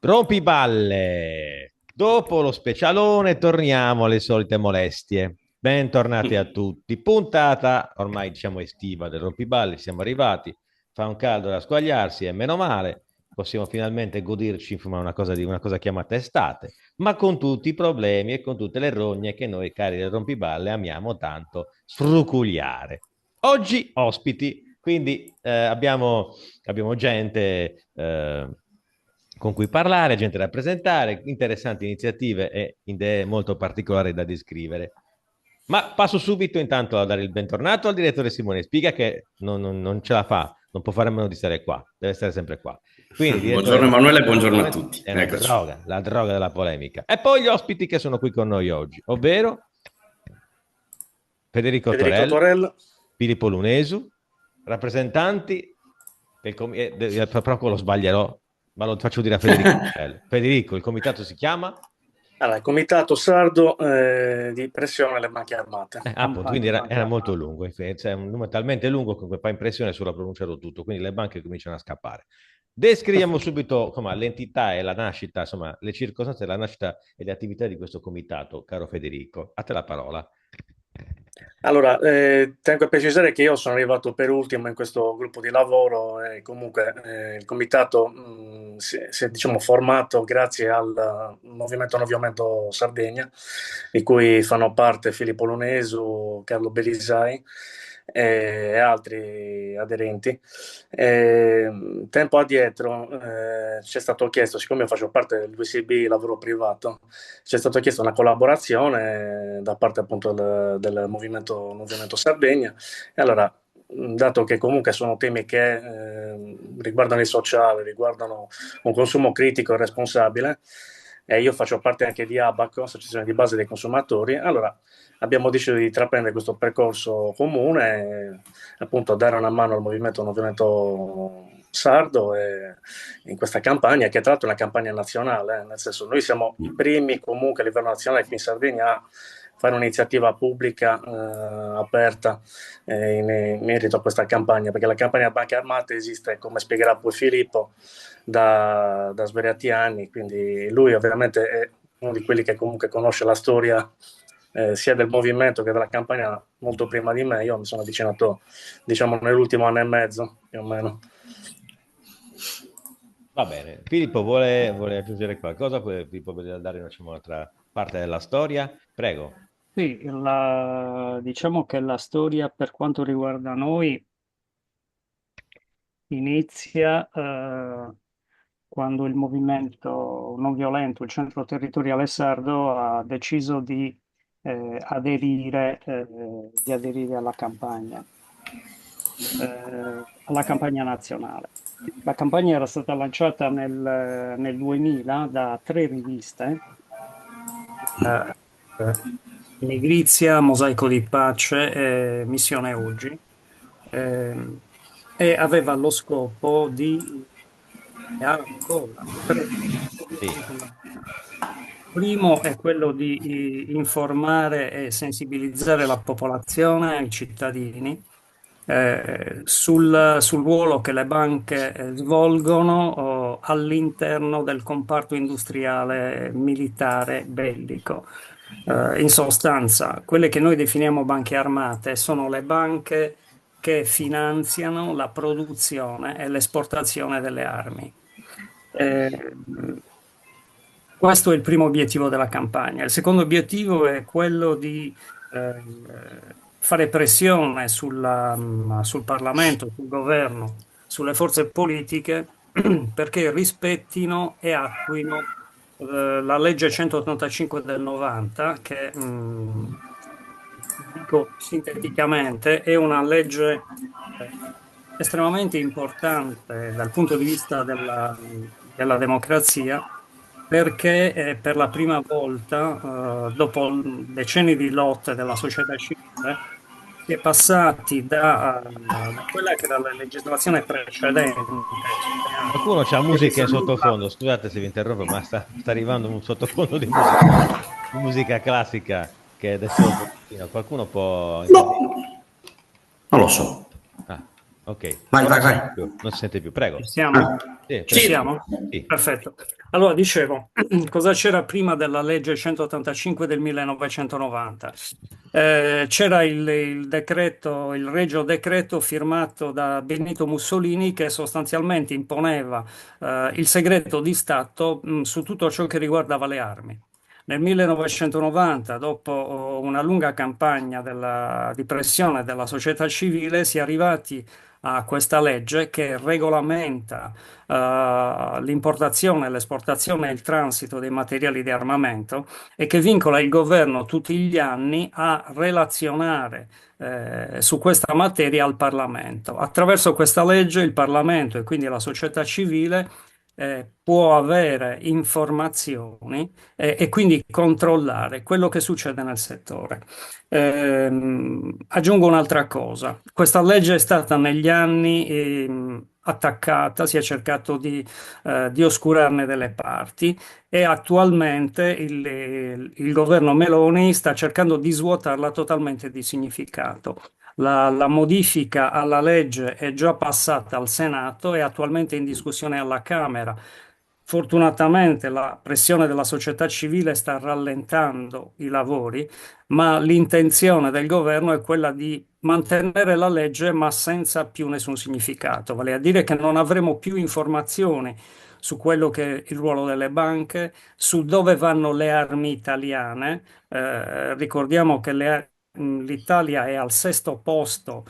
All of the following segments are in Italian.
Rompiballe! Dopo lo specialone torniamo alle solite molestie. Bentornati a tutti. Puntata ormai diciamo estiva del Rompiballe, siamo arrivati. Fa un caldo da squagliarsi e meno male. Possiamo finalmente goderci insomma, una cosa chiamata estate, ma con tutti i problemi e con tutte le rogne che noi cari del Rompiballe amiamo tanto sfruculiare. Oggi ospiti, quindi abbiamo gente con cui parlare, gente da presentare, interessanti iniziative e idee molto particolari da descrivere. Ma passo subito intanto a dare il bentornato al direttore Simone Spiga che non ce la fa, non può fare a meno di stare qua, deve stare sempre qua. Quindi, direttore, Buongiorno Emanuele, buongiorno a tutti. è una Eccoci. droga, la droga della polemica. E poi gli ospiti che sono qui con noi oggi, ovvero Federico Federico Torello, Torello. Filippo Lunesu, rappresentanti proprio lo sbaglierò, ma lo faccio dire a Federico Torello. Federico, il comitato si chiama? Allora, il Comitato Sardo di Pressione alle Banche Armate. Appunto, quindi era molto lungo, cioè, un numero talmente lungo che fa impressione sulla pronuncia di tutto, quindi le banche cominciano a scappare. Descriviamo subito insomma, l'entità e la nascita, insomma, le circostanze della nascita e le attività di questo comitato, caro Federico. A te la parola. Allora, tengo a precisare che io sono arrivato per ultimo in questo gruppo di lavoro e comunque il comitato si è diciamo, formato grazie al Movimento Novio Sardegna, di cui fanno parte Filippo Lunesu, Carlo Belisai e altri aderenti. Tempo addietro ci è stato chiesto, siccome io faccio parte del VCB lavoro privato, ci è stato chiesto una collaborazione da parte appunto del Movimento Sardegna e allora dato che comunque sono temi che riguardano il sociale, riguardano un consumo critico e responsabile e io faccio parte anche di ABACO, Associazione di Base dei Consumatori, allora abbiamo deciso di intraprendere questo percorso comune e appunto dare una mano al movimento sardo in questa campagna, che tra l'altro è una campagna nazionale, nel senso noi siamo i primi comunque a livello nazionale qui in Sardegna a fare un'iniziativa pubblica aperta in merito a questa campagna, perché la campagna Banche Armate esiste, come spiegherà poi Filippo, da svariati anni, quindi lui ovviamente è uno di quelli che comunque conosce la storia sia del movimento che della campagna molto prima di me. Io mi sono avvicinato diciamo nell'ultimo anno e mezzo più o meno. Va bene, Filippo vuole aggiungere qualcosa? Filippo vuole dare diciamo, un'altra parte della storia? Prego. Sì, diciamo che la storia per quanto riguarda noi inizia quando il movimento non violento, il centro territoriale sardo, ha deciso di aderire alla campagna nazionale. La campagna era stata lanciata nel 2000 da tre riviste. Nigrizia, Mosaico di Pace e Missione Oggi, e aveva lo scopo di e ha ancora tre Sì. primo è quello di informare e sensibilizzare la popolazione, i cittadini, sul ruolo che le banche svolgono all'interno del comparto industriale militare bellico. In sostanza, quelle che noi definiamo banche armate sono le banche che finanziano la produzione e l'esportazione delle armi. Eh, Questo è il primo obiettivo della campagna. Il secondo obiettivo è quello di fare pressione sul Parlamento, sul governo, sulle forze politiche perché rispettino e attuino la legge 185 del 90, che dico sinteticamente è una legge estremamente importante dal punto di vista della democrazia, perché per la prima volta, dopo decenni di lotte della società civile, si è passati da quella che era la legislazione precedente. Qualcuno c'ha che musica in disanulla- sottofondo, scusate se vi interrompo, ma sta arrivando un sottofondo di musica classica che adesso qualcuno può No, non lo so. Ah, Ok, Vai, ora vai, vai. non si sente più, prego. Ci siamo? Sì, Ci prego. Sì, siamo? Sì. Perfetto. Allora, dicevo, cosa c'era prima della legge 185 del 1990? C'era il decreto, il regio decreto firmato da Benito Mussolini che sostanzialmente imponeva il segreto di Stato su tutto ciò che riguardava le armi. Nel 1990, dopo una lunga campagna di pressione della società civile, si è arrivati a questa legge che regolamenta l'importazione, l'esportazione e il transito dei materiali di armamento e che vincola il governo tutti gli anni a relazionare su questa materia al Parlamento. Attraverso questa legge il Parlamento e quindi la società civile può avere informazioni e quindi controllare quello che succede nel settore. Aggiungo un'altra cosa. Questa legge è stata negli anni attaccata, si è cercato di oscurarne delle parti e attualmente il governo Meloni sta cercando di svuotarla totalmente di significato. La modifica alla legge è già passata al Senato e attualmente in discussione alla Camera. Fortunatamente la pressione della società civile sta rallentando i lavori, ma l'intenzione del governo è quella di mantenere la legge ma senza più nessun significato, vale a dire che non avremo più informazioni su quello che è il ruolo delle banche, su dove vanno le armi italiane. Ricordiamo che l'Italia è al sesto posto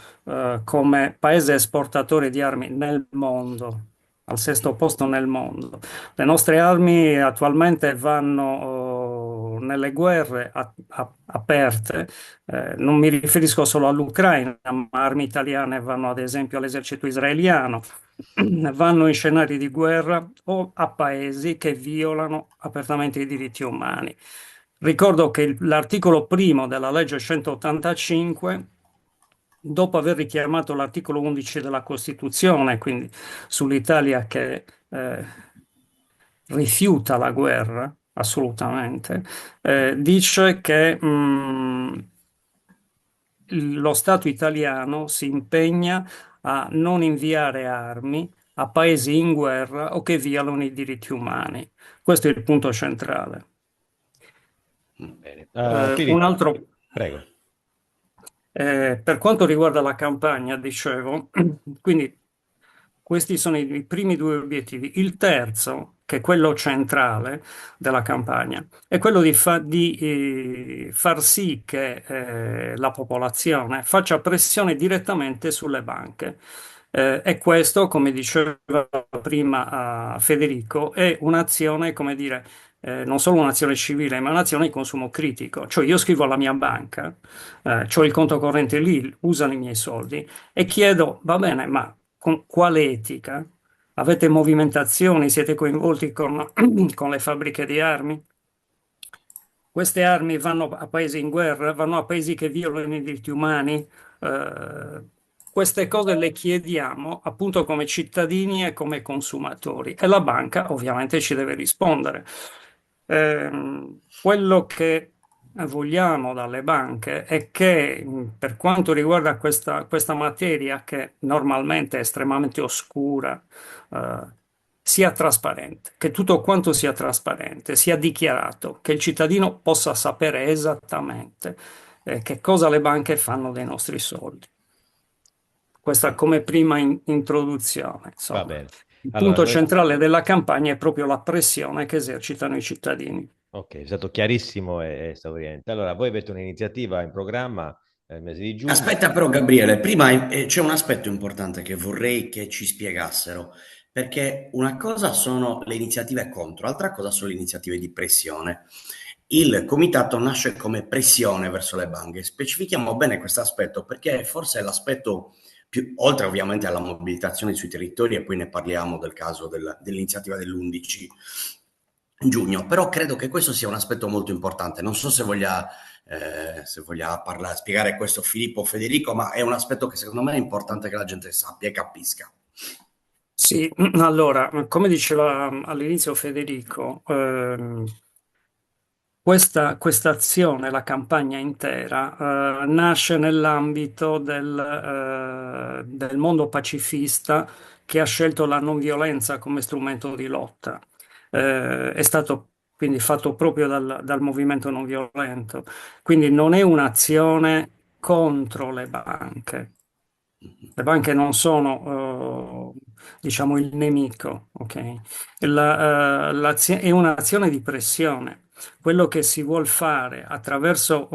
come paese esportatore di armi nel mondo, al sesto posto nel mondo. Le nostre armi attualmente vanno nelle guerre aperte, non mi riferisco solo all'Ucraina, ma armi italiane vanno ad esempio all'esercito israeliano, vanno in scenari di guerra o a paesi che violano apertamente i diritti umani. Ricordo che l'articolo primo della legge 185, dopo aver richiamato l'articolo 11 della Costituzione, quindi sull'Italia che rifiuta la guerra, assolutamente, dice che lo Stato italiano si impegna a non inviare armi a paesi in guerra o che violano i diritti umani. Questo è il punto centrale. Bene. Un Filippo, altro, prego. per quanto riguarda la campagna, dicevo, quindi questi sono i primi due obiettivi. Il terzo, che è quello centrale della campagna, è quello di far sì che la popolazione faccia pressione direttamente sulle banche. E questo, come diceva prima Federico, è un'azione, come dire, non solo un'azione civile, ma un'azione di consumo critico. Cioè io scrivo alla mia banca, ho il conto corrente lì, usano i miei soldi e chiedo, va bene, ma con quale etica? Avete movimentazioni? Siete coinvolti con le fabbriche di armi? Queste armi vanno a paesi in guerra, vanno a paesi che violano i diritti umani. Eh, queste cose le chiediamo appunto come cittadini e come consumatori e la banca ovviamente ci deve rispondere. Quello che vogliamo dalle banche è che per quanto riguarda questa materia che normalmente è estremamente oscura, eh, sia trasparente, che tutto quanto sia trasparente, sia dichiarato, che il cittadino possa sapere esattamente che cosa le banche fanno dei nostri soldi. Questa come prima introduzione, Va insomma. bene. Il Allora, punto centrale della campagna è proprio la pressione che esercitano i cittadini. ok, è stato chiarissimo e esauriente. Allora, voi avete un'iniziativa in programma nel mese di giugno. aspetta però Gabriele, prima c'è un aspetto importante che vorrei che ci spiegassero, perché una cosa sono le iniziative contro, altra cosa sono le iniziative di pressione. Il comitato nasce come pressione verso le banche. Specifichiamo bene questo aspetto perché forse è l'aspetto più, oltre ovviamente alla mobilitazione sui territori, e poi ne parliamo del caso dell'iniziativa dell'11 giugno, però credo che questo sia un aspetto molto importante. Non so se voglia spiegare questo Filippo o Federico, ma è un aspetto che secondo me è importante che la gente sappia e capisca. Sì, allora, come diceva all'inizio Federico, questa azione, la campagna intera, nasce nell'ambito del mondo pacifista che ha scelto la non violenza come strumento di lotta. È stato quindi fatto proprio dal movimento non violento. Quindi non è un'azione contro le banche. Le banche non sono, diciamo, il nemico, ok? È un'azione di pressione. Quello che si vuol fare attraverso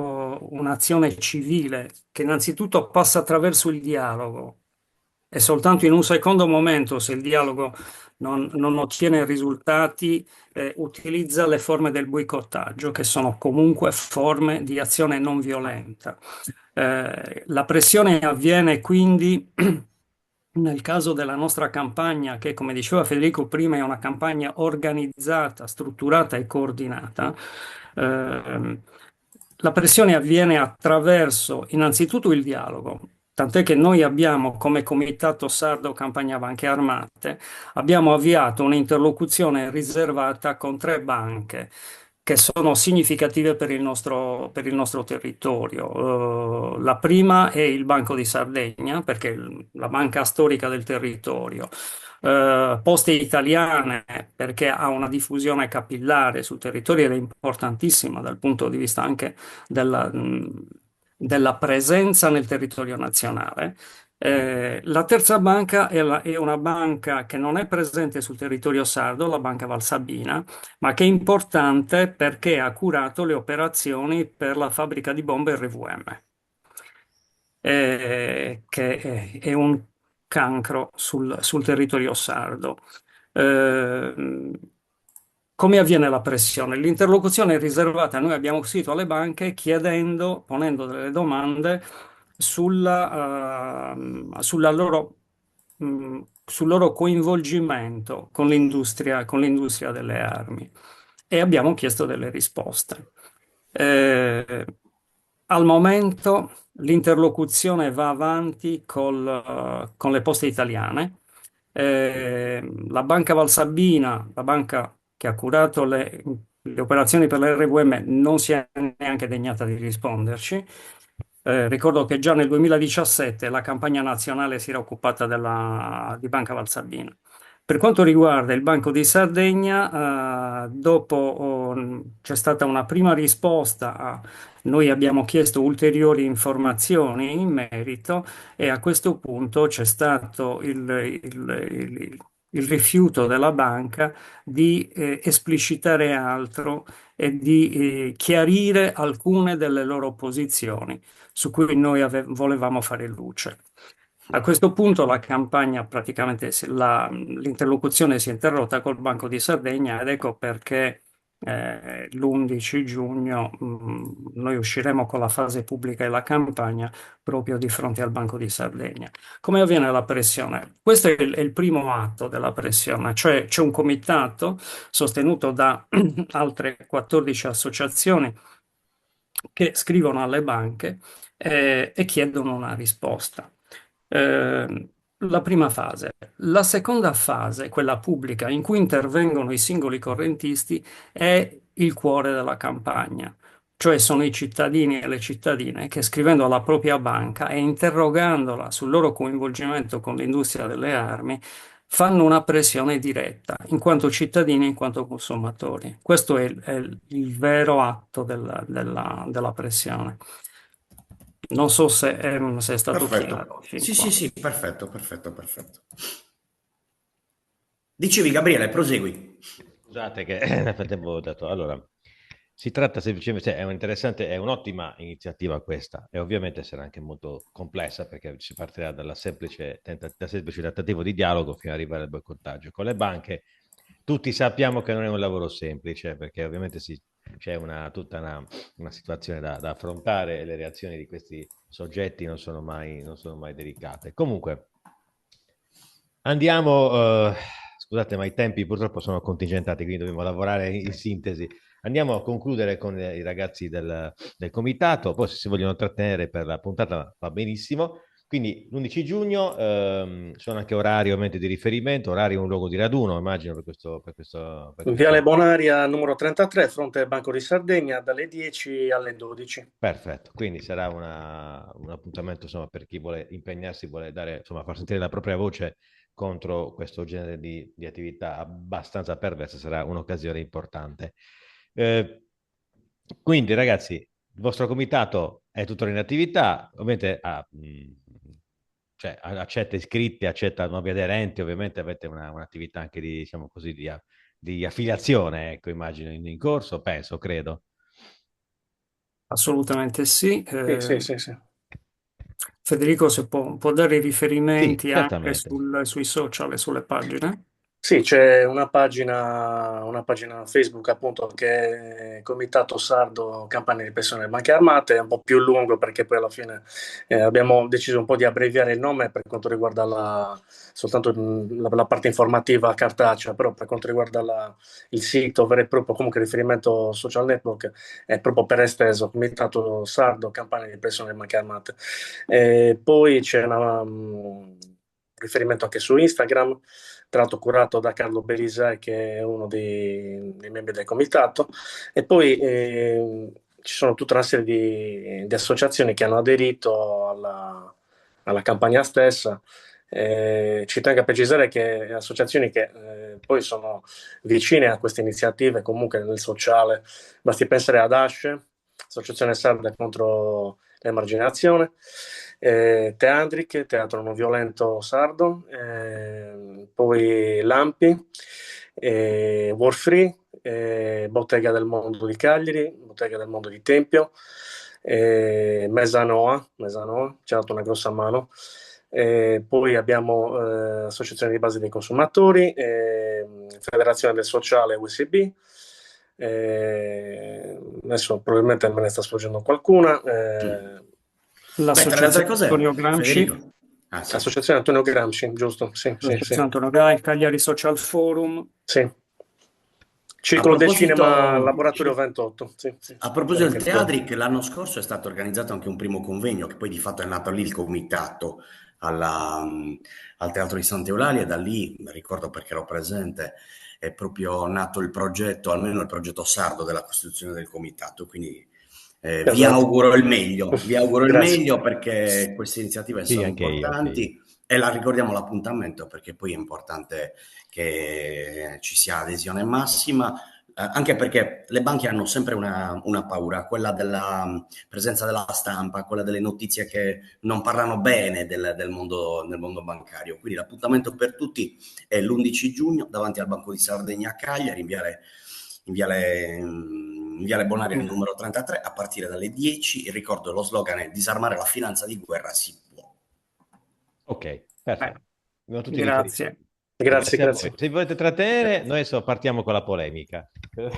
un'azione civile, che innanzitutto passa attraverso il dialogo, e soltanto in un secondo momento, se il dialogo non ottiene risultati, utilizza le forme del boicottaggio, che sono comunque forme di azione non violenta. La pressione avviene quindi nel caso della nostra campagna, che come diceva Federico prima è una campagna organizzata, strutturata e coordinata. ehm, la pressione avviene attraverso innanzitutto il dialogo, tant'è che noi abbiamo come Comitato Sardo Campagna Banche Armate, abbiamo avviato un'interlocuzione riservata con 3 banche che sono significative per il nostro territorio. La prima è il Banco di Sardegna, perché è la banca storica del territorio. Poste Italiane, perché ha una diffusione capillare sul territorio ed è importantissima dal punto di vista anche della presenza nel territorio nazionale. La terza banca è una banca che non è presente sul territorio sardo, la Banca Valsabina, ma che è importante perché ha curato le operazioni per la fabbrica di bombe RVM, che è un cancro sul territorio sardo. Eh, come avviene la pressione? L'interlocuzione è riservata, noi abbiamo scritto alle banche chiedendo, ponendo delle domande sulla sul loro coinvolgimento con l'industria delle armi e abbiamo chiesto delle risposte. Eh, Al momento l'interlocuzione va avanti con le poste italiane. La Banca Valsabina, la banca che ha curato le operazioni per l'RVM, non si è neanche degnata di risponderci. Ricordo che già nel 2017 la campagna nazionale si era occupata di Banca Valsabina. Per quanto riguarda il Banco di Sardegna, dopo c'è stata una prima risposta noi abbiamo chiesto ulteriori informazioni in merito e a questo punto c'è stato il rifiuto della banca di esplicitare altro e di chiarire alcune delle loro posizioni su cui noi volevamo fare luce. A questo punto la campagna, praticamente l'interlocuzione si è interrotta col Banco di Sardegna ed ecco perché l'11 giugno noi usciremo con la fase pubblica e la campagna proprio di fronte al Banco di Sardegna. Come avviene la pressione? Questo è il primo atto della pressione, cioè c'è un comitato sostenuto da altre 14 associazioni che scrivono alle banche e chiedono una risposta. La prima fase. La seconda fase, quella pubblica, in cui intervengono i singoli correntisti, è il cuore della campagna, cioè sono i cittadini e le cittadine che scrivendo alla propria banca e interrogandola sul loro coinvolgimento con l'industria delle armi, fanno una pressione diretta, in quanto cittadini, in quanto consumatori. Questo è il vero atto della pressione. Non so se è stato Perfetto. chiaro fin Sì, qua. sì, sì, perfetto, perfetto, perfetto. Dicevi, Gabriele, prosegui. Scusate che nel frattempo ho detto, allora, si tratta semplicemente, cioè, è un'ottima iniziativa questa e ovviamente sarà anche molto complessa perché si partirà dal semplice tentativo di dialogo fino ad arrivare al boicottaggio. Con le banche tutti sappiamo che non è un lavoro semplice perché ovviamente c'è tutta una situazione da affrontare e le reazioni di questi soggetti non sono mai delicate. Comunque, andiamo, scusate, ma i tempi purtroppo sono contingentati, quindi dobbiamo lavorare in sintesi. Andiamo a concludere con i ragazzi del comitato, poi se si vogliono trattenere per la puntata va benissimo. Quindi l'11 giugno sono anche orari ovviamente di riferimento, orari un luogo di raduno, immagino, per Viale questo. Bonaria numero 33, fronte al Banco di Sardegna, dalle 10 alle 12. Perfetto, quindi sarà un appuntamento insomma, per chi vuole impegnarsi, vuole dare, insomma, far sentire la propria voce contro questo genere di attività abbastanza perverse, sarà un'occasione importante. Eh, quindi ragazzi, il vostro comitato è tuttora in attività, ovviamente cioè, accetta iscritti, accetta nuovi aderenti, ovviamente avete un'attività anche di, diciamo così, di affiliazione, ecco, immagino, in corso, penso, credo. Assolutamente sì. Sì, sì, sì, sì. Federico, se può dare i Sì, riferimenti anche certamente. sui social e sulle pagine? Sì, c'è una pagina Facebook appunto che è Comitato Sardo Campania di Pensione delle Banche Armate, è un po' più lungo perché poi alla fine abbiamo deciso un po' di abbreviare il nome per quanto riguarda soltanto la parte informativa cartacea, però per quanto riguarda il sito vero e proprio, comunque riferimento social network, è proprio per esteso, Comitato Sardo Campania di Pensione delle Banche Armate. Poi c'è un riferimento anche su Instagram, tra l'altro curato da Carlo Berisai, che è uno dei membri del comitato, e poi ci sono tutta una serie di associazioni che hanno aderito alla campagna stessa. Ci tengo a precisare che associazioni che poi sono vicine a queste iniziative, comunque nel sociale, basti pensare ad ASCE, Associazione Sarda contro l'Emarginazione, Teandric, Teatro Non Violento Sardo, poi Lampi, Warfree, Bottega del Mondo di Cagliari, Bottega del Mondo di Tempio, Mesanoa ci ha dato una grossa mano. Poi abbiamo Associazione di base dei consumatori, Federazione del Sociale USB. Adesso probabilmente me ne sta sfuggendo qualcuna. Beh, tra le altre L'associazione cose, Antonio Gramsci, Federico. Ah, sì. Associazione Antonio Gramsci, giusto? Sì, sì, sì. l'associazione Antonio Gramsci, Cagliari Social Forum. Sì. A Circolo del Cinema proposito, Laboratorio 28. Sì, sì. a C'era proposito anche del il tuo. Teatric, l'anno scorso è stato organizzato anche un primo convegno, che poi di fatto è nato lì il comitato al Teatro di Sant'Eulalia, e da lì, ricordo perché ero presente, è proprio nato il progetto, almeno il progetto sardo della costituzione del comitato, quindi Esatto. vi auguro il Grazie. meglio perché queste iniziative Sì, sono anche io, anche io. importanti e la ricordiamo l'appuntamento perché poi è importante che ci sia adesione massima, anche perché le banche hanno sempre una paura, quella della presenza della stampa, quella delle notizie che non parlano bene del mondo bancario. Quindi l'appuntamento per tutti è l'11 giugno davanti al Banco di Sardegna a Cagliari, in viale Bonaria numero 33, a partire dalle 10. Il ricordo, lo slogan è disarmare la finanza di guerra si può. Ok, Eh, perfetto. Abbiamo tutti riferiti. grazie. Grazie, Grazie a voi. grazie. Se volete trattenere, noi adesso partiamo con la polemica.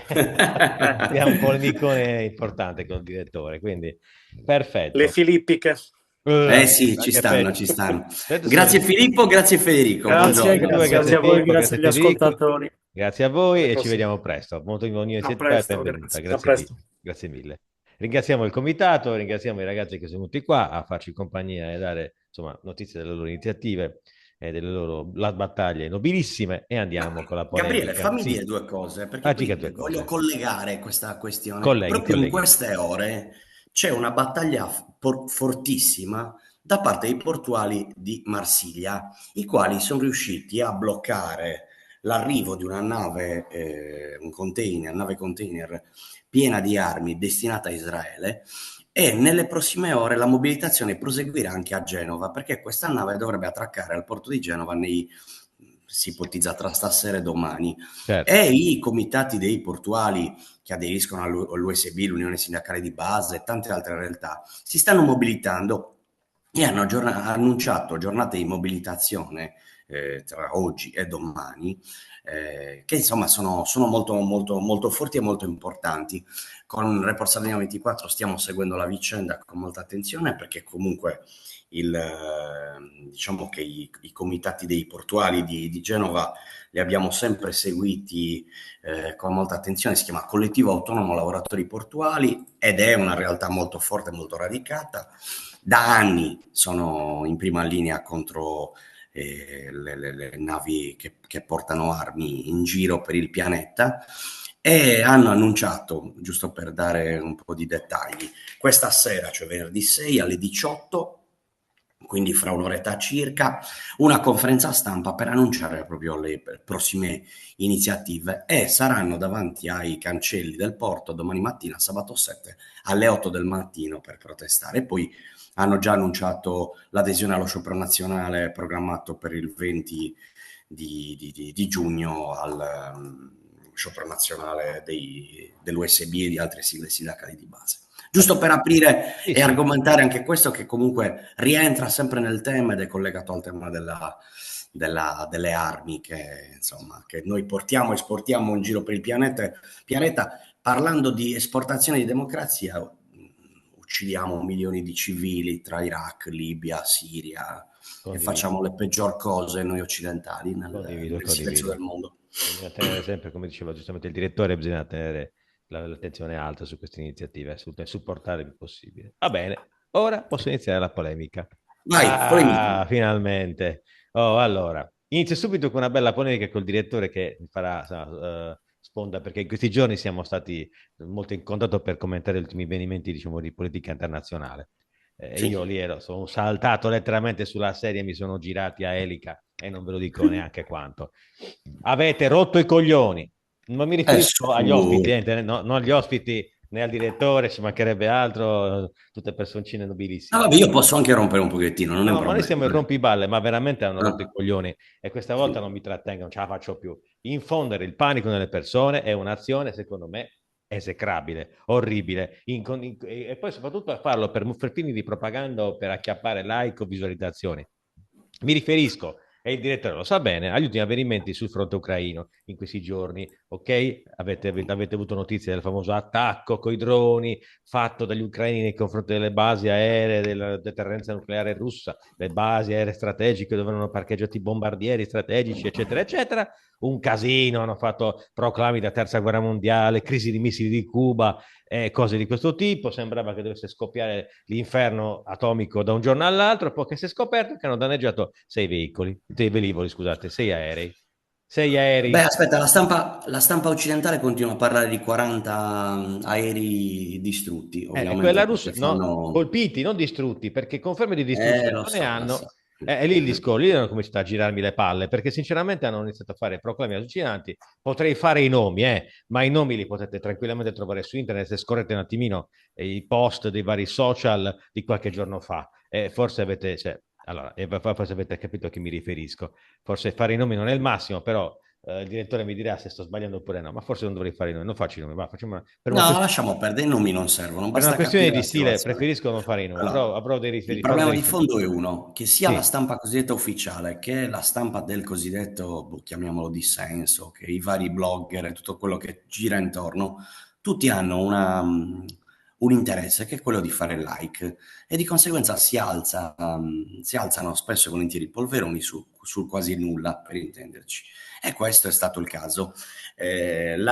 Abbiamo un polemicone importante con il direttore, quindi Le perfetto. filippiche. Eh sì, ci Anche stanno, peggio. ci stanno. Vedete, Grazie Filippo, grazie Federico, Grazie, grazie a buongiorno. due, grazie grazie a voi, Filippo, grazie grazie agli Federico, ascoltatori. grazie a voi Alla e ci prossima. vediamo presto. Molto buoni A siete e presto, benvenuta. grazie. A Grazie mille. presto. Grazie mille. Ringraziamo il comitato, ringraziamo i ragazzi che sono venuti qua a farci compagnia e dare insomma, notizie delle loro iniziative e delle loro battaglie nobilissime e andiamo con la Gabriele, polemica. fammi Sì, dire due cose, perché facci che poi due voglio cose. collegare questa questione. Colleghi, Proprio in colleghi. queste ore c'è una battaglia fortissima da parte dei portuali di Marsiglia, i quali sono riusciti a bloccare l'arrivo di una nave, nave container piena di armi destinata a Israele, e nelle prossime ore la mobilitazione proseguirà anche a Genova, perché questa nave dovrebbe attraccare al porto di Genova si ipotizza tra stasera e domani. Certo. E i comitati dei portuali che aderiscono all'USB, l'Unione Sindacale di Base e tante altre realtà si stanno mobilitando e hanno annunciato giornate di mobilitazione tra oggi e domani, che insomma sono molto, molto, molto forti e molto importanti. Con Report Sardegna 24 stiamo seguendo la vicenda con molta attenzione perché comunque diciamo che i comitati dei portuali di Genova li abbiamo sempre seguiti con molta attenzione. Si chiama Collettivo Autonomo Lavoratori Portuali ed è una realtà molto forte, molto radicata. da anni sono in prima linea contro le navi che portano armi in giro per il pianeta, e hanno annunciato, giusto per dare un po' di dettagli, questa sera, cioè venerdì 6 alle 18, quindi fra un'oretta circa, una conferenza stampa per annunciare proprio le prossime iniziative, e saranno davanti ai cancelli del porto domani mattina, sabato 7, alle 8 del mattino, per protestare. E poi hanno già annunciato l'adesione allo sciopero nazionale programmato per il 20 di giugno al sciopero nazionale dell'USB e di altre sigle sindacali di base. Giusto per aprire Sì, e sì. argomentare anche questo, che comunque rientra sempre nel tema ed è collegato al tema delle armi che, insomma, che noi portiamo, esportiamo in giro per il pianeta. Parlando di esportazione di democrazia, uccidiamo milioni di civili tra Iraq, Libia, Siria, e Condivido, facciamo le peggior cose noi occidentali nel silenzio del condivido. mondo. Bisogna tenere sempre, come diceva giustamente il direttore, bisogna tenere l'attenzione alta su queste iniziative, assolutamente supportare il più possibile. Va bene, ora posso iniziare la polemica. Vai, polemica. Finalmente. Oh, allora, inizio subito con una bella polemica col direttore che mi farà sponda, perché in questi giorni siamo stati molto in contatto per commentare gli ultimi avvenimenti, diciamo, di politica internazionale. Io Sì. lì sono saltato letteralmente sulla sedia, mi sono girati a elica e non ve lo dico neanche quanto. Avete rotto i coglioni. Non mi riferisco agli ospiti, Su. no, non agli ospiti né al direttore, ci mancherebbe altro, tutte personcine Ah, nobilissime. vabbè, io posso anche rompere un pochettino, non è un No, ma noi siamo in problema. rompiballe, ma veramente hanno rotto i Ah, coglioni e questa sì. volta non mi trattengo, non ce la faccio più. Infondere il panico nelle persone è un'azione, secondo me, esecrabile, orribile, e poi soprattutto a farlo per fini di propaganda o per acchiappare like o visualizzazioni. Mi riferisco, e il direttore lo sa bene, agli ultimi avvenimenti sul fronte ucraino in questi giorni, ok? Avete avuto notizie del famoso attacco con i droni fatto dagli ucraini nei confronti delle basi aeree della deterrenza nucleare russa, le basi aeree strategiche dove erano parcheggiati bombardieri strategici, eccetera, eccetera. Un casino, hanno fatto proclami da terza guerra mondiale, crisi di missili di Cuba, cose di questo tipo. Sembrava che dovesse scoppiare l'inferno atomico da un giorno all'altro, poi che si è scoperto che hanno danneggiato 6 velivoli, scusate, 6 aerei. 6 aerei. Beh, aspetta, la stampa occidentale continua a parlare di 40 aerei distrutti, E quella ovviamente russa, perché no, fanno... colpiti, non distrutti, perché conferme di distruzione Lo non ne so, lo hanno. so. E lì il discorso, lì hanno cominciato a girarmi le palle, perché sinceramente hanno iniziato a fare proclami allucinanti. Potrei fare i nomi, ma i nomi li potete tranquillamente trovare su internet se scorrete un attimino i post dei vari social di qualche giorno fa. Forse avete, cioè, allora, forse avete capito a chi mi riferisco. Forse fare i nomi non è il massimo, però il direttore mi dirà se sto sbagliando oppure no, ma forse non dovrei fare i nomi, non faccio i nomi, va, facciamo per una No, questione lasciamo perdere, i nomi non servono, per una basta questione capire di la stile, situazione. preferisco non fare i nomi, però Allora, avrò il farò dei problema di riferimenti. fondo è uno, che sia la Sì, stampa cosiddetta ufficiale che la stampa del cosiddetto, chiamiamolo dissenso, che i vari blogger e tutto quello che gira intorno, tutti hanno un interesse che è quello di fare like, e di conseguenza si alzano spesso e volentieri polveroni sul quasi nulla, per intenderci. E questo è stato il caso. Da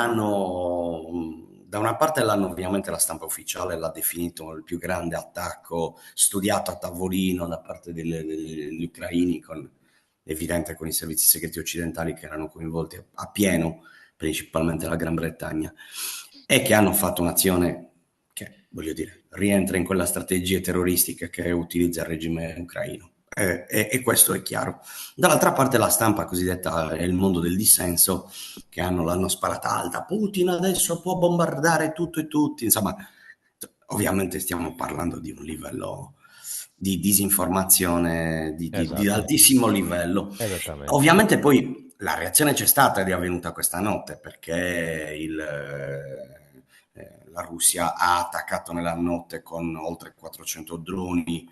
una parte l'hanno, ovviamente, la stampa ufficiale l'ha definito il più grande attacco studiato a tavolino da parte degli ucraini, evidente, con i servizi segreti occidentali che erano coinvolti a pieno, principalmente la Gran Bretagna, e che hanno fatto un'azione che, voglio dire, rientra in quella strategia terroristica che utilizza il regime ucraino. E questo è chiaro. Dall'altra parte la stampa cosiddetta e il mondo del dissenso, che l'hanno sparata alta. Putin adesso può bombardare tutto e tutti. Insomma, ovviamente stiamo parlando di un livello di disinformazione di esatto, altissimo livello. esattamente. Ovviamente poi la reazione c'è stata ed è avvenuta questa notte, perché la Russia ha attaccato nella notte con oltre 400 droni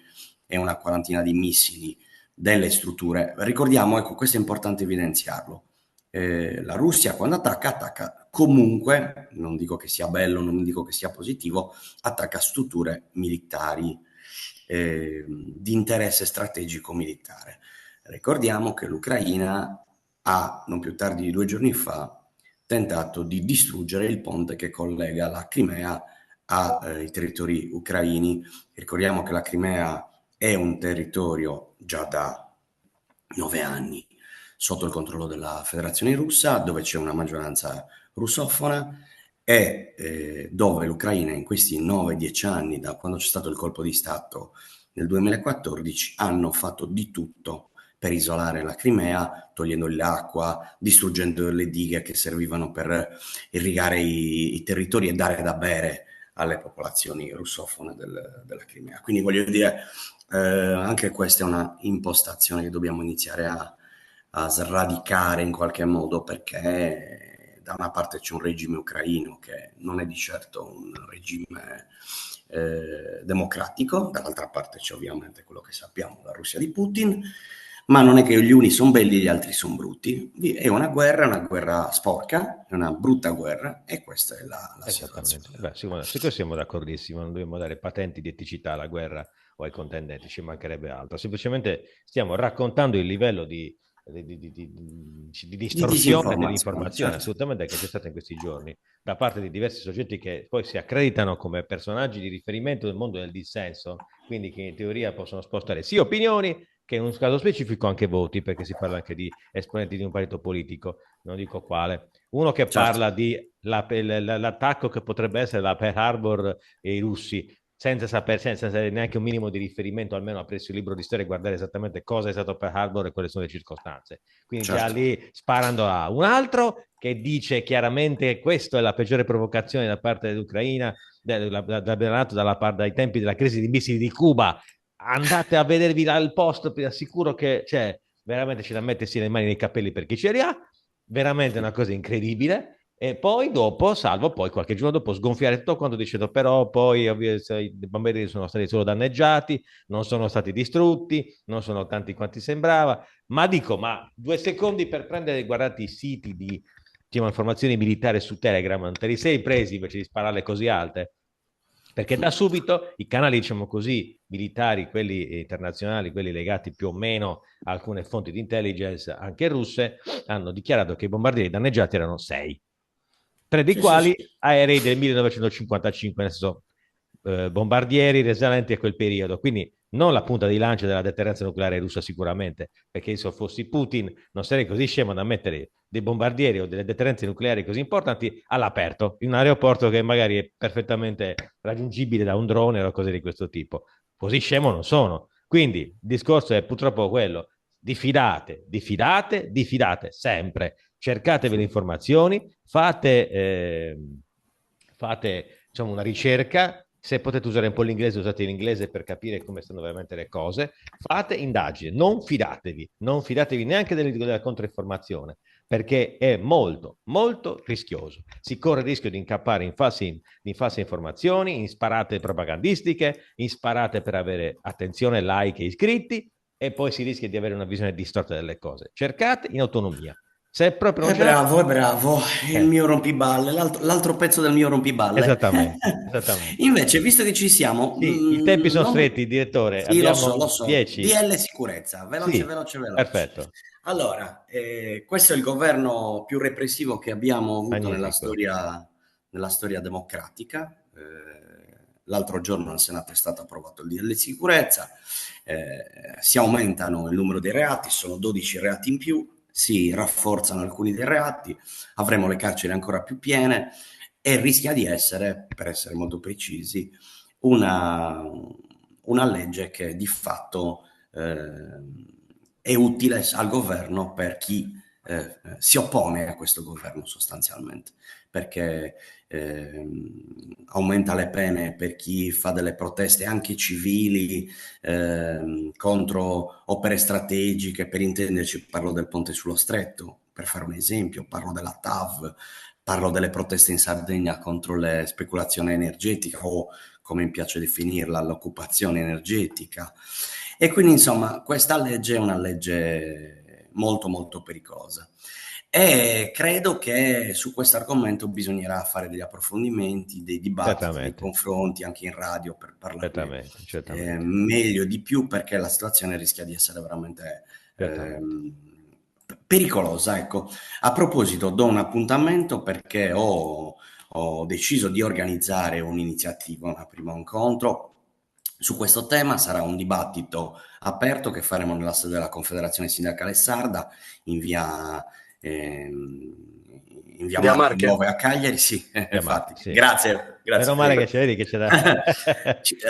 e una quarantina di missili delle strutture. Ricordiamo, ecco, questo è importante evidenziarlo. La Russia, quando attacca comunque, non dico che sia bello, non dico che sia positivo, attacca strutture militari di interesse strategico militare. Ricordiamo che l'Ucraina ha, non più tardi di 2 giorni fa, tentato di distruggere il ponte che collega la Crimea ai territori ucraini. Ricordiamo che la Crimea è un territorio già da 9 anni sotto il controllo della Federazione Russa, dove c'è una maggioranza russofona e dove l'Ucraina in questi 9-10 anni, da quando c'è stato il colpo di Stato nel 2014, hanno fatto di tutto per isolare la Crimea, togliendo l'acqua, distruggendo le dighe che servivano per irrigare i territori e dare da bere alle popolazioni russofone della Crimea. Quindi voglio dire, anche questa è una impostazione che dobbiamo iniziare a sradicare in qualche modo, perché da una parte c'è un regime ucraino che non è di certo un regime democratico, dall'altra parte c'è ovviamente quello che sappiamo, la Russia di Putin, ma non è che gli uni sono belli e gli altri sono brutti. È una guerra sporca, è una brutta guerra, e questa è la situazione. Beh, su questo siamo d'accordissimo, non dobbiamo dare patenti di eticità alla guerra o ai contendenti, ci mancherebbe altro. Semplicemente stiamo raccontando il livello di distorsione dell'informazione, certo. assolutamente, che c'è stata in questi giorni da parte di diversi soggetti che poi si accreditano come personaggi di riferimento del mondo del dissenso, quindi che in teoria possono spostare sì opinioni, che in un caso specifico anche voti, perché si parla anche di esponenti di un partito politico, non dico quale. Uno che Certo. parla di l'attacco che potrebbe essere la Pearl Harbor e i russi, senza neanche un minimo di riferimento, almeno a presso il libro di storia, e guardare esattamente cosa è stato Pearl Harbor e quali sono le circostanze. Quindi certo. già lì sparando a un altro che dice chiaramente che questa è la peggiore provocazione da parte dell'Ucraina, dai tempi della crisi di missili di Cuba. Andate a vedervi il post, vi assicuro che veramente c'è da mettersi le mani nei capelli per chi ce li ha, veramente una cosa incredibile. E poi dopo, salvo poi qualche giorno dopo sgonfiare tutto quanto dicendo però poi i bombardieri sono stati solo danneggiati, non sono stati distrutti, non sono tanti quanti sembrava, ma 2 secondi per prendere e guardare i siti di informazioni militari su Telegram, non te li sei presi invece di spararle così alte? Perché da subito i canali, diciamo così, militari, quelli internazionali, quelli legati più o meno a alcune fonti di intelligence, anche russe, hanno dichiarato che i bombardieri danneggiati erano 6, 3 dei quali aerei del 1955, nel senso bombardieri risalenti a quel periodo. Quindi non la punta di lancia della deterrenza nucleare russa sicuramente, perché se fossi Putin non sarei così scemo da mettere dei bombardieri o delle deterrenze nucleari così importanti all'aperto, in un aeroporto che magari è perfettamente raggiungibile da un drone o cose di questo tipo. Così scemo non sono. Quindi il discorso è purtroppo quello: diffidate sempre, cercatevi le informazioni, fate diciamo, una ricerca. Se potete usare un po' l'inglese, usate l'inglese per capire come stanno veramente le cose. Fate indagini, non fidatevi neanche della controinformazione, perché è molto, molto rischioso. Si corre il rischio di incappare in false informazioni, in sparate propagandistiche, in sparate per avere attenzione, like e iscritti, e poi si rischia di avere una visione distorta delle cose. Cercate in autonomia. Se proprio non È bravo, il mio rompiballe, l'altro pezzo del mio rompiballe. Esattamente. Invece, visto che ci siamo, sì, i tempi sono stretti, direttore. Sì, abbiamo lo so. 10. DL sicurezza, veloce, sì, veloce. Perfetto. Allora, questo è il governo più repressivo che abbiamo avuto nella storia democratica. L'altro giorno al Senato è stato approvato il DL sicurezza, si aumentano il numero dei reati, sono 12 reati in più, si rafforzano alcuni dei reati, avremo le carceri ancora più piene e rischia di essere, per essere molto precisi, una legge che di fatto è utile al governo per chi si oppone a questo governo sostanzialmente, perché aumenta le pene per chi fa delle proteste anche civili contro opere strategiche. Per intenderci, parlo del ponte sullo Stretto, per fare un esempio, parlo della TAV, parlo delle proteste in Sardegna contro le speculazioni energetiche, o come mi piace definirla, l'occupazione energetica. E quindi insomma questa legge è una legge molto molto pericolosa. E credo che su questo argomento bisognerà fare degli approfondimenti, dei dibattiti, dei confronti anche in radio per parlarne meglio di più, perché la situazione rischia di essere veramente pericolosa. Ecco, a proposito, do un appuntamento perché ho ho deciso di organizzare un'iniziativa, un primo incontro su questo tema. Sarà un dibattito aperto che faremo nella sede della Confederazione Sindacale Sarda in via Via Marche Marche. 9 a Cagliari. Sì, infatti. Sì. Grazie. Meno male che c'è, vedi che c'è da...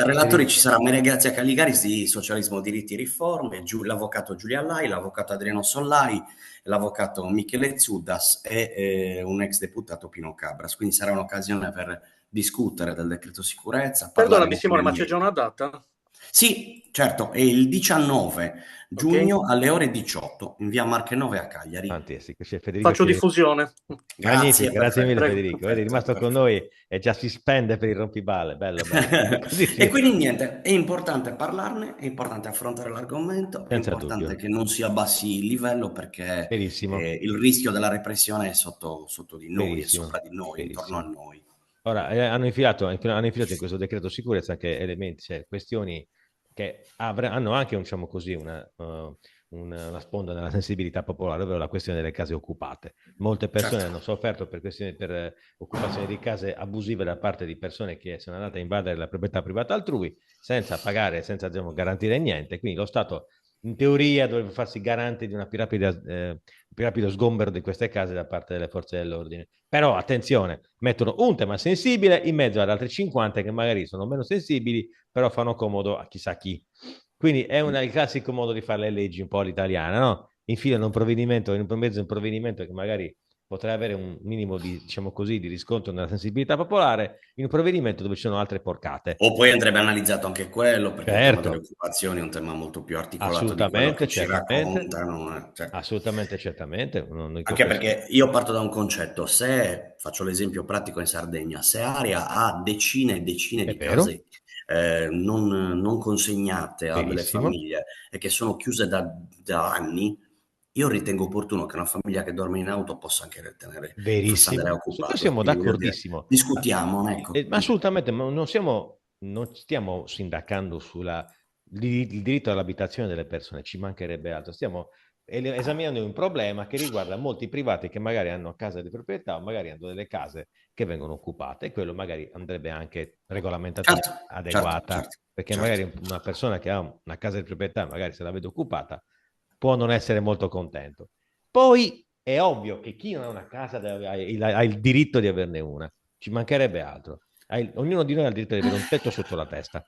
Relatori ci sarà Maria Grazia Caligari di Socialismo, Diritti e Riforme, l'avvocato Giulia Lai, l'avvocato Adriano Sollai, l'avvocato Michele Zuddas e un ex deputato Pino Cabras. Quindi sarà un'occasione per discutere del decreto sicurezza. Perdonami Simone, ma c'è già una data? Sì, certo, è il 19 giugno alle ore 18 in via Marche 9 a Cagliari. Fantastico, c'è Federico. Faccio diffusione. Grazie, grazie mille Prego. Federico, vedi, è rimasto con noi e già si spende per il rompiballe, bello. E quindi niente, è importante parlarne, è importante affrontare l'argomento, è Senza importante dubbio. che non si abbassi il livello, perché il rischio della repressione è sotto di noi, è sopra di noi, intorno a noi. Ora, hanno infilato in questo decreto sicurezza anche elementi, cioè questioni che hanno anche, diciamo così, una sponda nella sensibilità popolare, ovvero la questione delle case occupate. Molte persone hanno sofferto per occupazione di case abusive da parte di persone che sono andate a invadere la proprietà privata altrui senza pagare, senza, diciamo, garantire niente. Quindi lo Stato in teoria dovrebbe farsi garante di un più rapido sgombero di queste case da parte delle forze dell'ordine. Però attenzione, mettono un tema sensibile in mezzo ad altri 50 che magari sono meno sensibili, però fanno comodo a chissà chi. Quindi è il classico modo di fare le leggi un po' all'italiana, no? Infilano un provvedimento, in mezzo a un provvedimento che magari potrà avere un minimo di, diciamo così, di riscontro nella sensibilità popolare, in un provvedimento dove ci sono altre porcate. O poi andrebbe analizzato anche quello, perché il tema delle occupazioni è un tema molto più articolato di quello che ci raccontano. Assolutamente, certamente. Anche perché io parto da un concetto: se, faccio l'esempio pratico in Sardegna, se Aria ha decine e decine di case non consegnate a delle famiglie e che sono chiuse da anni, io ritengo opportuno che una famiglia che dorme in auto possa anche ritenere verissimo, occupato. siamo d'accordissimo. Discutiamo, ecco. Ma assolutamente, ma non stiamo sindacando il diritto all'abitazione delle persone, ci mancherebbe altro. Stiamo esaminando un problema che riguarda molti privati che magari hanno casa di proprietà o magari hanno delle case che vengono occupate, e quello magari andrebbe anche regolamentazione adeguata, perché magari una persona che ha una casa di proprietà, magari se la vede occupata, può non essere molto contento. Poi è ovvio che chi non ha una casa ha il diritto di averne una, ci mancherebbe altro. Ognuno di noi ha il diritto di avere un tetto sotto la testa,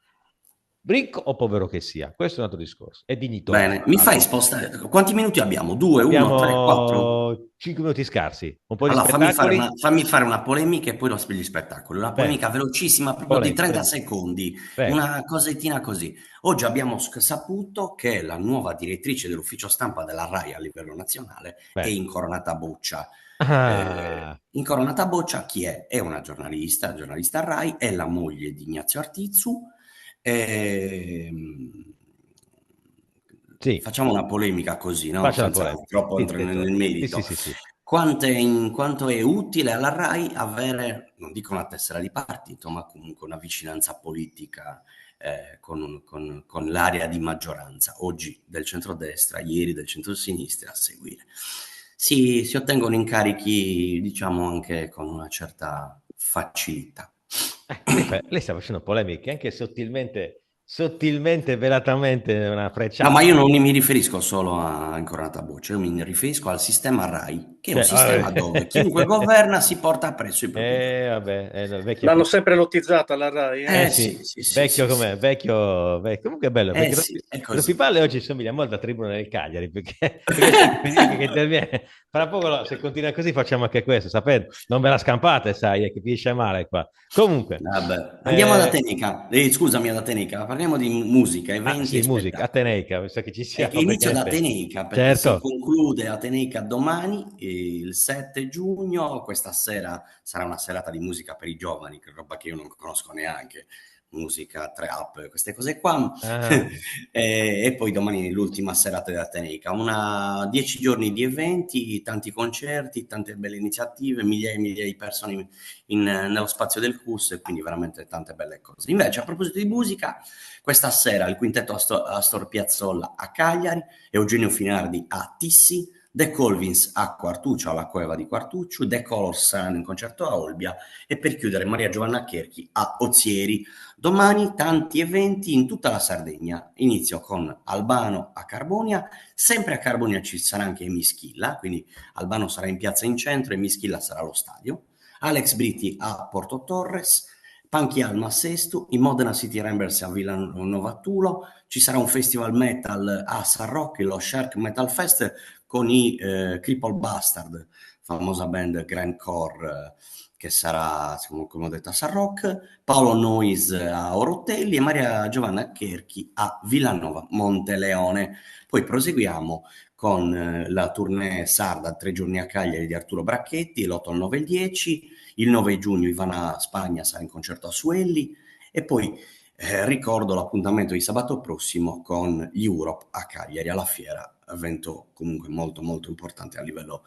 ricco o povero che sia. Questo è un altro discorso, è dignitoso. Bene, mi fai spostare? Quanti minuti abbiamo? 2, 1, 3, 4? 5 minuti scarsi, un po' di allora, spettacoli. fammi fare una polemica e poi gli spettacoli. Una polemica velocissima, proprio di 30 secondi. Una cosettina così. Oggi abbiamo saputo che la nuova direttrice dell'ufficio stampa della RAI a livello nazionale è incoronata Boccia. Incoronata Boccia chi è? È una giornalista RAI, è la moglie di Ignazio Artizzu. Sì. Facciamo una polemica così, no? Senza troppo entrare nel merito. Sì. Quanto è utile alla RAI avere, non dico una tessera di partito, ma comunque una vicinanza politica con l'area di maggioranza, oggi del centrodestra, ieri del centrosinistra, a seguire. Si ottengono incarichi, diciamo, anche con una certa facilità. Lei sta facendo polemiche anche sottilmente, velatamente, una frecciata. No, ma io non mi riferisco solo a Incoronata Boccia, io mi riferisco al sistema RAI, che è un sistema dove chiunque governa si porta presso i propri. L'hanno sempre lottizzata la RAI? Sì. Vecchio com'è? Vecchio. Comunque è bello, perché Ropipalle oggi somiglia molto a Tribuna del Cagliari, perché che interviene. Fra poco, se continua così, facciamo anche questo, sapete? Non ve la scampate, sai, che finisce male qua. Comunque. Vabbè. Andiamo ad Atenica. Scusami, ad Atenica, parliamo di musica, eventi e musica, Ateneica, visto che ci siamo. Che inizio da Ateneica, perché si conclude Ateneica domani, il 7 giugno. Questa sera sarà una serata di musica per i giovani, che roba che io non conosco neanche, musica, trap, queste cose qua. E poi domani l'ultima serata di Ateneica, 10 giorni di eventi, tanti concerti, tante belle iniziative, migliaia e migliaia di persone nello spazio del CUS, e quindi veramente tante belle cose. Invece, a proposito di musica, questa sera il quintetto Astor Piazzolla a Cagliari, Eugenio Finardi a Tissi, The Colvins a Quartuccio, alla Cueva di Quartuccio, The Colors saranno in concerto a Olbia e per chiudere Maria Giovanna Cherchi a Ozieri. Domani tanti eventi in tutta la Sardegna. Inizio con Albano a Carbonia, sempre a Carbonia ci sarà anche Emischilla, quindi Albano sarà in piazza in centro e Emischilla sarà allo stadio. Alex Britti a Porto Torres, Panchi Alma a Sesto, in Modena City Rambers a Villanova Tulo, ci sarà un festival metal a San Roque, lo Shark Metal Fest con i Cripple Bastard, famosa band grindcore che sarà, come ho detto, a San Roque, Paolo Nois a Orotelli e Maria Giovanna Cherchi a Villanova Monteleone. Poi proseguiamo con la tournée sarda 3 giorni a Cagliari di Arturo Bracchetti, l'8, il 9 e il 10, il 9 giugno Ivana Spagna sarà in concerto a Suelli e poi ricordo l'appuntamento di sabato prossimo con gli Europe a Cagliari alla fiera, evento comunque molto molto importante a livello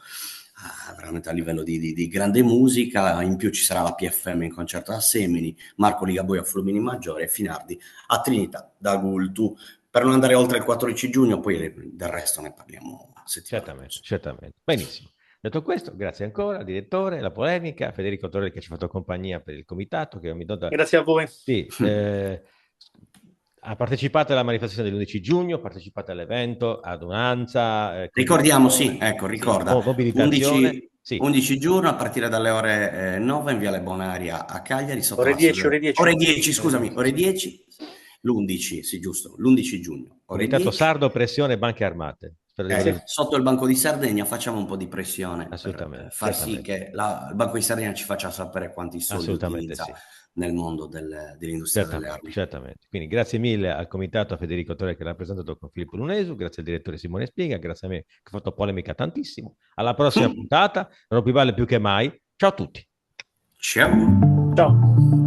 veramente a livello di grande musica. In più ci sarà la PFM in concerto a Semini, Marco Ligabue a Flumini Maggiore e Finardi a Trinità da Gultu. Per non andare oltre il 14 giugno, poi del resto ne parliamo certamente. Benissimo. Detto questo, grazie ancora, direttore, la polemica, Federico Torelli che ci ha fatto compagnia per il comitato. Che mi dona... Grazie a voi. Sì, ha partecipato alla manifestazione dell'11 giugno, partecipate all'evento, adunanza. Ricordiamo, sì, ecco, ricorda, mobilitazione. 11 giugno a partire dalle ore 9 in Viale Bonaria a Cagliari. Sotto ore 10, ore 10. Ore 10, scusami, ore 10. L'11, sì, giusto, l'11 giugno. Comitato Sardo, Pressione, Banche Armate. Sotto il Banco di Sardegna facciamo un po' di pressione per far sì che il Banco di Sardegna ci faccia sapere quanti soldi utilizza nel mondo dell'industria delle armi. Certamente. Quindi grazie mille al comitato, a Federico Torre che l'ha presentato con Filippo Lunesu, grazie al direttore Simone Spiga, grazie a me che ho fatto polemica tantissimo. Alla prossima puntata, Rompiballe più che mai. Ciao a tutti. Ciao. Ciao.